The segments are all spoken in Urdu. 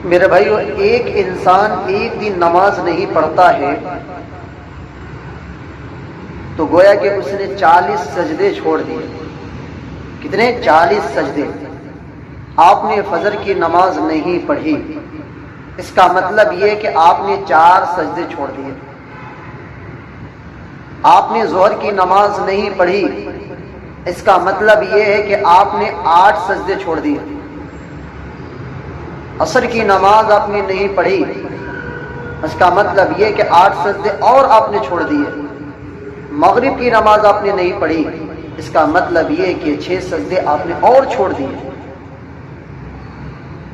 میرے بھائیو، ایک انسان ایک دن نماز نہیں پڑھتا ہے تو گویا کہ اس نے 40 سجدے چھوڑ دیے۔ کتنے؟ 40 سجدے۔ آپ نے فجر کی نماز نہیں پڑھی، اس کا مطلب یہ کہ آپ نے 4 سجدے چھوڑ دیے۔ آپ نے ظہر کی نماز نہیں پڑھی، اس کا مطلب یہ ہے کہ آپ نے 8 سجدے چھوڑ دیے۔ عصر کی نماز آپ نے نہیں پڑھی، اس کا مطلب یہ کہ 8 سجدے اور آپ نے چھوڑ دیے۔ مغرب کی نماز آپ نے نہیں پڑھی، اس کا مطلب یہ کہ 6 سجدے آپ نے اور چھوڑ دیے۔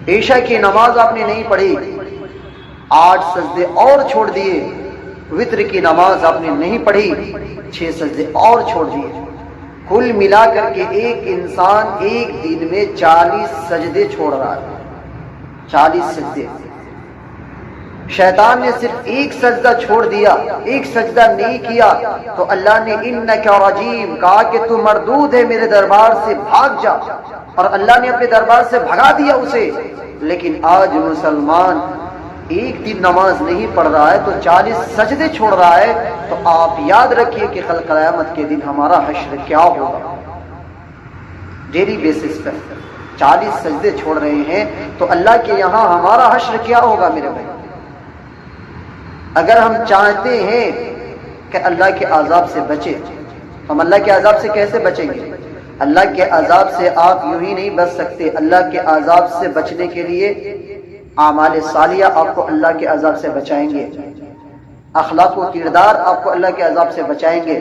عشاء کی نماز آپ نے نہیں پڑھی، 8 سجدے اور چھوڑ دیے۔ وتر کی نماز آپ نے نہیں پڑھی، 6 سجدے اور چھوڑ دیے۔ کل ملا کر کے ایک انسان ایک دن میں 40 سجدے چھوڑ رہا ہے۔ 40 سجدے۔ شیطان نے صرف ایک سجدہ چھوڑ دیا، ایک سجدہ نہیں کیا تو اللہ نے انک رجیم کہا کہ تو مردود ہے، میرے دربار سے بھاگ جا، اور اللہ نے اپنے دربار سے بھگا دیا اسے۔ لیکن آج مسلمان ایک دن نماز نہیں پڑھ رہا ہے تو 40 سجدے چھوڑ رہا ہے، تو آپ یاد رکھیے کہ کل قیامت کے دن ہمارا حشر کیا ہوگا۔ ڈیلی بیسس پر 40 سجدے چھوڑ رہے ہیں تو اللہ کے یہاں ہمارا حشر کیا ہوگا میرے بھائی۔ اگر ہم چاہتے ہیں کہ اللہ کے عذاب سے بچیں، ہم اللہ کے عذاب سے کیسے بچیں گے؟ اللہ کے عذاب سے آپ یوں ہی نہیں بچ سکتے۔ اللہ کے عذاب سے بچنے کے لیے اعمال صالحہ آپ کو اللہ کے عذاب سے بچائیں گے، اخلاق و کردار آپ کو اللہ کے عذاب سے بچائیں گے۔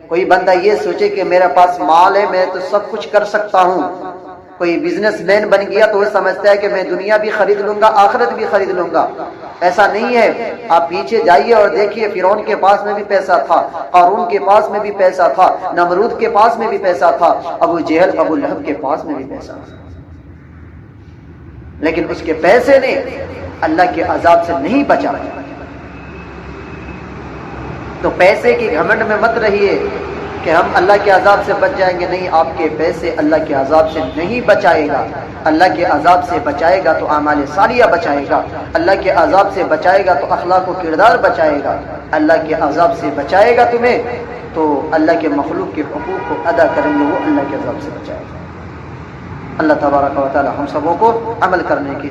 کوئی بندہ یہ سوچے کہ میرے پاس مال ہے، میں تو سب کچھ کر سکتا ہوں، کوئی بزنس مین بن گیا تو وہ سمجھتا ہے کہ میں دنیا بھی خرید لوں گا، آخرت بھی خرید لوں گا۔ ایسا نہیں ہے۔ آپ پیچھے جائیے اور دیکھیے، فرعون کے پاس میں بھی پیسہ تھا، قارون کے پاس میں بھی پیسہ تھا، نمرود کے پاس میں بھی پیسہ تھا، ابو جہل ابو لہب کے پاس میں بھی پیسہ تھا، لیکن اس کے پیسے نے اللہ کے عذاب سے نہیں بچا۔ تو پیسے کی گھمنڈ میں مت رہیے کہ ہم اللہ کے عذاب سے بچ جائیں گے۔ نہیں، آپ کے پیسے اللہ کے عذاب سے نہیں بچائے گا۔ اللہ کے عذاب سے بچائے گا تو اعمال صالحہ بچائے گا، اللہ کے عذاب سے بچائے گا تو اخلاق و کردار بچائے گا، اللہ کے عذاب سے بچائے گا تمہیں تو اللہ کے مخلوق کے حقوق کو ادا کریں گے، وہ اللہ کے عذاب سے بچائے گا۔ اللہ تبارک و تعالی ہم سبوں کو عمل کرنے کی